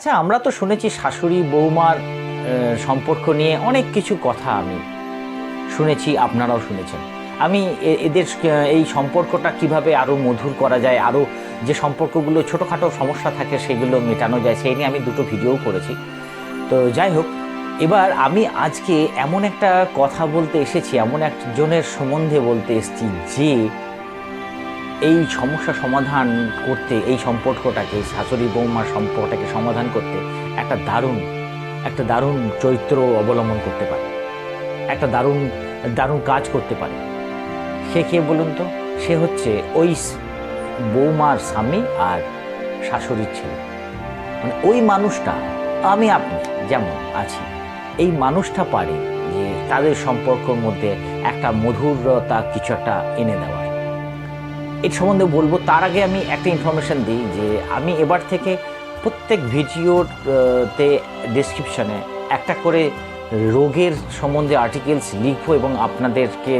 আচ্ছা, আমরা তো শুনেছি শাশুড়ি বৌমার সম্পর্ক নিয়ে অনেক কিছু কথা আমি শুনেছি, আপনারাও শুনেছেন। আমি এদের এই সম্পর্কটা কিভাবে আরও মধুর করা যায়, আরও যে সম্পর্কগুলো ছোটোখাটো সমস্যা থাকে সেগুলো মেটানো যায়, সেই নিয়ে আমি দুটো ভিডিও করেছি। তো যাই হোক, এবার আমি আজকে এমন একটা কথা বলতে এসেছি, এমন একজনের সম্বন্ধে বলতে এসেছি যে এই সমস্যা সমাধান করতে, এই সম্পর্কটাকে, শাশুড়ি বৌমার সম্পর্কটাকে সমাধান করতে একটা দারুণ চরিত্র অবলম্বন করতে পারে, একটা দারুণ কাজ করতে পারে। সে কে বলুন তো? সে হচ্ছে ওই বৌমার স্বামী আর শাশুড়ির ছেলে। মানে ওই মানুষটা, আমি আপনি যেমন আছি, এই মানুষটা পারে যে তাদের সম্পর্কের মধ্যে একটা মধুরতা কিছু একটা এনে দেওয়ার। এর সম্বন্ধে বলবো, তার আগে আমি একটা ইনফরমেশন দিই যে আমি এবার থেকে প্রত্যেক ভিডিওতে ডেসক্রিপশনে একটা করে রোগের সম্বন্ধে আর্টিকেলস লিখবো এবং আপনাদেরকে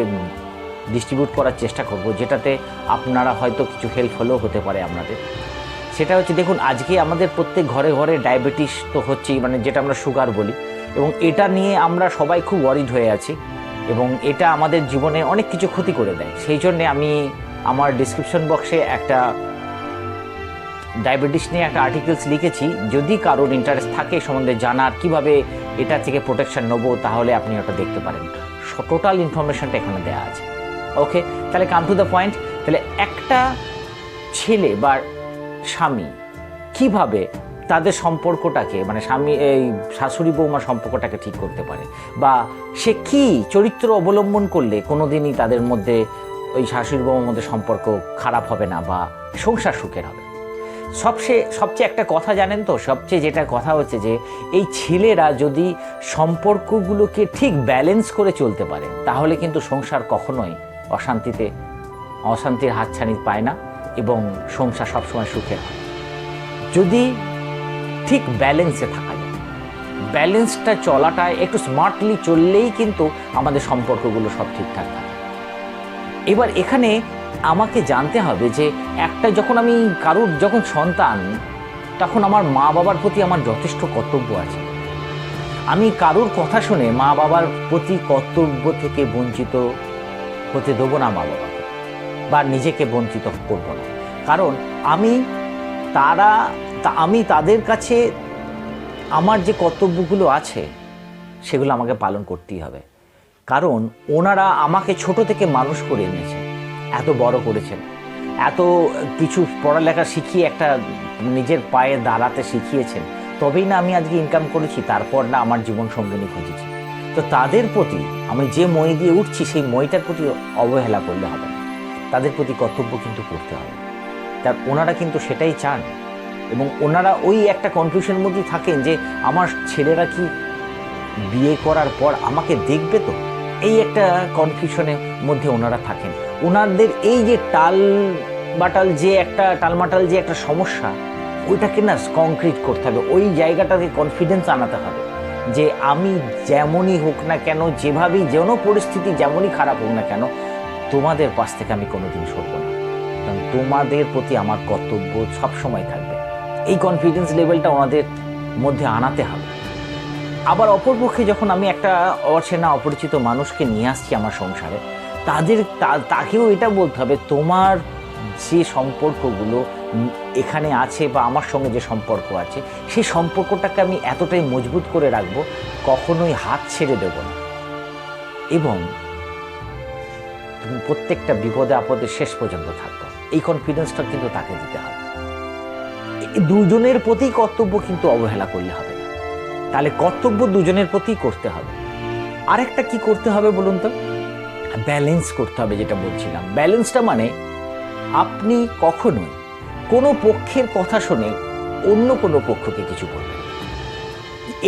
ডিস্ট্রিবিউট করার চেষ্টা করব, যেটাতে আপনারা হয়তো কিছু হেল্প হলেও হতে পারে আপনাদের। সেটা হচ্ছে, দেখুন, আজকে আমাদের প্রত্যেক ঘরে ঘরে ডায়াবেটিস তো হচ্ছেই, মানে যেটা আমরা সুগার বলি, এবং এটা নিয়ে আমরা সবাই খুব ওয়ারিড হয়ে আছি এবং এটা আমাদের জীবনে অনেক কিছু ক্ষতি করে দেয়। সেই জন্যে আমি আমার ডিসক্রিপশন বক্সে একটা ডায়াবেটিস নিয়ে একটা আর্টিকেলস লিখেছি। যদি কারোর ইন্টারেস্ট থাকে সম্বন্ধে জানার, কিভাবে এটা থেকে প্রোটেকশন নেবো, তাহলে আপনি ওটা দেখতে পারেন। টোটাল ইনফরমেশনটা এখানে দেওয়া আছে। ওকে, তাহলে কাম টু দ্য পয়েন্ট। তাহলে একটা ছেলে বা স্বামী কিভাবে তাদের সম্পর্কটাকে, মানে স্বামী এই শাশুড়ি বৌমার সম্পর্কটাকে ঠিক করতে পারে, বা সে কি চরিত্র অবলম্বন করলে কোনোদিনই তাদের মধ্যে, ওই শাশুড়ি বৌমার মধ্যে সম্পর্ক খারাপ হবে না বা সংসার সুখের হবে। সবচেয়ে একটা কথা জানেন তো, সবচেয়ে যেটা কথা হচ্ছে যে এই ছেলেরা যদি সম্পর্কগুলোকে ঠিক ব্যালেন্স করে চলতে পারে, তাহলে কিন্তু সংসার কখনোই অশান্তির হাতছানি পায় না এবং সংসার সবসময় সুখের হয়। যদি ঠিক ব্যালেন্সে থাকা যায়, ব্যালেন্সটা চলাটা একটু স্মার্টলি চললেই কিন্তু আমাদের সম্পর্কগুলো সব ঠিকঠাক থাকে। এবার এখানে আমাকে জানতে হবে যে যখন আমি যখন সন্তান, তখন আমার মা বাবার প্রতি আমার যথেষ্ট কর্তব্য আছে। আমি কারোর কথা শুনে মা বাবার প্রতি কর্তব্য থেকে বঞ্চিত হতে দেবো না মা বাবাকে, বা নিজেকে বঞ্চিত করব না। কারণ আমি তাদের কাছে আমার যে কর্তব্যগুলো আছে সেগুলো আমাকে পালন করতেই হবে। কারণ ওনারা আমাকে ছোট থেকে মানুষ করে এনেছেন, এত বড় করেছেন, এত কিছু পড়ালেখা শিখিয়ে একটা নিজের পায়ে দাঁড়াতে শিখিয়েছেন, তবেই না আমি আজকে ইনকাম করেছি, তারপর না আমার জীবন সঙ্গিনী খুঁজেছি। তো তাদের প্রতি আমি যে মই দিয়ে উঠছি, সেই মইটার প্রতি অবহেলা করলে হবে না, তাদের প্রতি কর্তব্য কিন্তু করতে হবে। তার ওনারা কিন্তু সেটাই চান, এবং ওনারা ওই একটা কনফিউশনের মধ্যেই থাকেন যে আমার ছেলেরা কি বিয়ে করার পর আমাকে দেখবে তো, এই একটা কনফিউশনের মধ্যে ওনারা থাকেন। ওনাদের এই যে টালমাটাল যে একটা সমস্যা, ওইটাকে না কংক্রিট করতে হবে, ওই জায়গাটাতে কনফিডেন্স আনাতে হবে যে আমি যেমনই হোক না কেন, যেভাবেই যেন পরিস্থিতি যেমনই খারাপ হোক না কেন, তোমাদের পাশ থেকে আমি কোনোদিন সরব না, কারণ তোমাদের প্রতি আমার কর্তব্য সবসময় থাকবে। এই কনফিডেন্স লেভেলটা ওনাদের মধ্যে আনাতে হবে। আবার অপরপক্ষে যখন আমি একটা অচেনা অপরিচিত মানুষকে নিয়ে আসছি আমার সংসারে, তাকেও এটা বলতে হবে, তোমার যে সম্পর্কগুলো এখানে আছে বা আমার সঙ্গে যে সম্পর্ক আছে, সেই সম্পর্কটাকে আমি এতটাই মজবুত করে রাখবো, কখনোই হাত ছেড়ে দেব না, এবং তুমি প্রত্যেকটা বিপদে আপদে শেষ পর্যন্ত থাকবো। এই কনফিডেন্সটা কিন্তু তাকে দিতে হবে। দুজনের প্রতি কর্তব্য কিন্তু অবহেলা করলে হবে না, তাহলে কর্তব্য দুজনের প্রতি করতে হবে। আরেকটা কি করতে হবে বলুন তো? ব্যালেন্স করতে হবে, যেটা বলছিলাম। ব্যালেন্সটা মানে আপনি কখনোই কোনো পক্ষের কথা শুনে অন্য কোনো পক্ষকে কিছু বলবেন।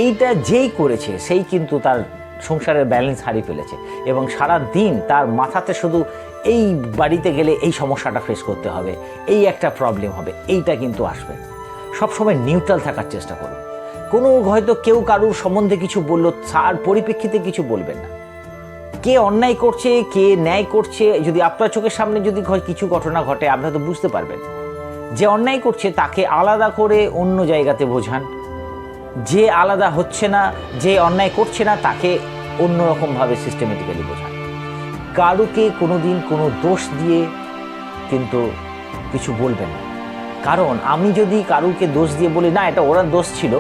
এইটা যেই করেছে সেই কিন্তু তার সংসারের ব্যালেন্স হারিয়ে ফেলেছে, এবং সারা দিন তার মাথাতে শুধু এই বাড়িতে গেলে এই সমস্যাটা ফেস করতে হবে, এই একটা প্রবলেম হবে, এইটা কিন্তু আসবে। সবসময় নিউট্রাল থাকার চেষ্টা করুন। হয়তো কেউ কারুর সম্বন্ধে কিছু বললো, তার পরিপ্রেক্ষিতে কিছু বলবেন না। কে অন্যায় করছে, কে ন্যায় করছে, যদি আপনার চোখের সামনে যদি কিছু ঘটনা ঘটে, আপনারা তো বুঝতে পারবেন। যে অন্যায় করছে তাকে আলাদা করে অন্য জায়গাতে বোঝান, যে আলাদা হচ্ছে না, যে অন্যায় করছে না, তাকে অন্যরকমভাবে সিস্টেমেটিক্যালি বোঝান। কারুকে কোনো দিন কোনো দোষ দিয়ে কিন্তু কিছু বলবেন না। কারণ আমি যদি কারুকে দোষ দিয়ে বলি না এটা ওরা দোষ ছিল,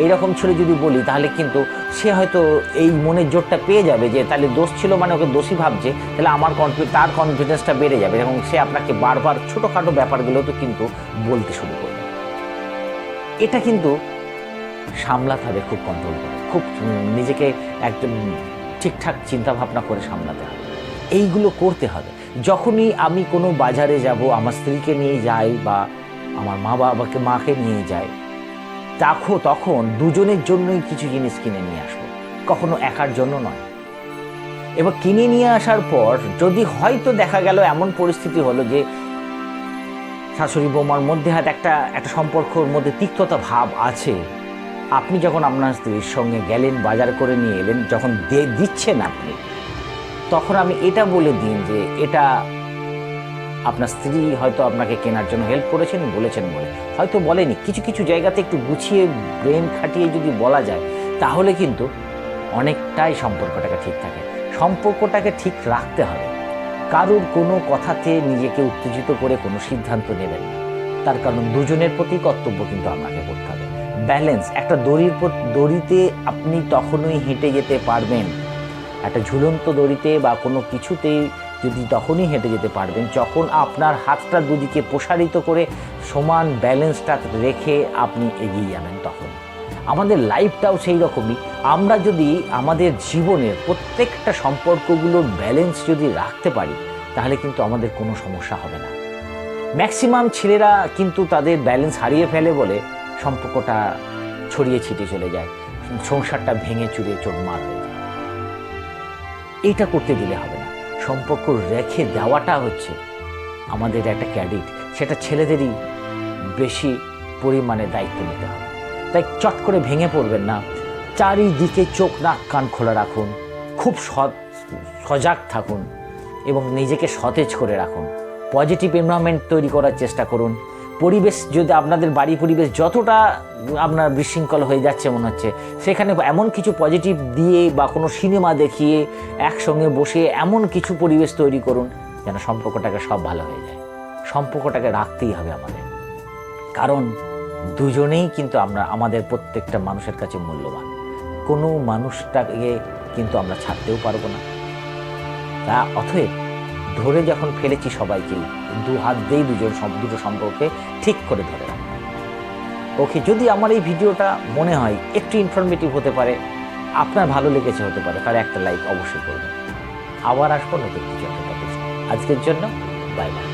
এইরকম ছিল যদি বলি, তাহলে কিন্তু সে হয়তো এই মনের জোরটা পেয়ে যাবে যে তাহলে দোষ ছিল মানে ওকে দোষী ভাবছে, তাহলে তার কনফিডেন্সটা বেড়ে যাবে এবং সে আপনাকে বারবার ছোটোখাটো ব্যাপারগুলো তো কিন্তু বলতে শুরু করবে। এটা কিন্তু সামলাতে হবে, খুব কন্ট্রোল করে, খুব নিজেকে একদম ঠিকঠাক চিন্তাভাবনা করে সামলাতে হবে। এইগুলো করতে হবে। যখনই আমি কোনো বাজারে যাব, আমার স্ত্রীকে নিয়ে যাই বা আমার মাকে নিয়ে যাই, তখন দুজনের জন্যই কিছু জিনিস কিনে নিয়ে আসবো, কখনো একার জন্য নয়। এবার কিনে নিয়ে আসার পর যদি হয়তো দেখা গেল এমন পরিস্থিতি হলো যে শাশুড়ি বৌমার মধ্যে হয়তো একটা সম্পর্কের মধ্যে তিক্ততা ভাব আছে, আপনি যখন আপনার স্ত্রীর সঙ্গে গেলেন, বাজার করে নিয়ে এলেন, যখন দিচ্ছেন আপনি, তখন আমি এটা বলে দিন যে এটা আপনার স্ত্রী হয়তো আপনাকে কেনার জন্য হেল্প করেছেন, বলেছেন বলে হয়তো বলেনি। কিছু কিছু জায়গাতে একটু গুছিয়ে ব্রেন খাটিয়ে যদি বলা যায়, তাহলে কিন্তু অনেকটাই সম্পর্কটাকে ঠিক থাকে। সম্পর্কটাকে ঠিক রাখতে হবে। কারুর কোনো কথাতে নিজেকে উত্তেজিত করে কোনো সিদ্ধান্ত নেবেন না, তার কারণ দুজনের প্রতি কর্তব্য কিন্তু আপনাকে করতে হবে। ব্যালেন্স, একটা দড়িতে আপনি তখনই হেঁটে যেতে পারবেন, একটা ঝুলন্ত দড়িতে বা কোনো কিছুতেই যদি তখনই হেঁটে যেতে পারবেন যখন আপনার হাতটা দুদিকে প্রসারিত করে সমান ব্যালেন্সটা রেখে আপনি এগিয়ে যাবেন। তখন আমাদের লাইফটাও সেই রকমই। আমরা যদি আমাদের জীবনের প্রত্যেকটা সম্পর্কগুলোর ব্যালেন্স যদি রাখতে পারি, তাহলে কিন্তু আমাদের কোনো সমস্যা হবে না। ম্যাক্সিমাম ছেলেরা কিন্তু তাদের ব্যালেন্স হারিয়ে ফেলে বলে সম্পর্কটা ছড়িয়ে ছিটে চলে যায়, সংসারটা ভেঙে চুরে চোরমার হয়ে যায়। এইটা করতে দিলে হবে না। সম্পর্ক রেখে দেওয়াটা হচ্ছে আমাদের একটা ক্রেডিট, সেটা ছেলেদেরই বেশি পরিমাণে দায়িত্ব নিতে হবে। তাই চট করে ভেঙে পড়বেন না। চারিদিকে চোখ নাক কান খোলা রাখুন, খুব সজাগ থাকুন এবং নিজেকে সতেজ করে রাখুন। পজিটিভ এনভায়রনমেন্ট তৈরি করার চেষ্টা করুন। পরিবেশ, যদি আপনাদের বাড়ি পরিবেশ যতটা আপনার বিশৃঙ্খল হয়ে যাচ্ছে মনে হচ্ছে, সেখানে এমন কিছু পজিটিভ দিয়ে বা কোনো সিনেমা দেখিয়ে একসঙ্গে বসে এমন কিছু পরিবেশ তৈরি করুন যেন সম্পর্কটাকে সব ভালো হয়ে যায়। সম্পর্কটাকে রাখতেই হবে আমাদের, কারণ দুজনেই কিন্তু আমাদের প্রত্যেকটা মানুষের কাছে মূল্যবান। কোনো মানুষটাকে কিন্তু আমরা ছাড়তেও পারবো না। তা অতএব ধরে যখন ফেলেছি সবাইকেই, দু হাত দিয়েই দুটো সম্পর্কে ঠিক করে ধরে রাখবো। ওকে, যদি আমার এই ভিডিওটা মনে হয় একটু ইনফরমেটিভ হতে পারে, আপনার ভালো লেগেছে হতে পারে, তাহলে একটা লাইক অবশ্যই করবেন। আবার আসবো নতুন কিছু একটা টপিক। আজকের জন্য বাই বাই।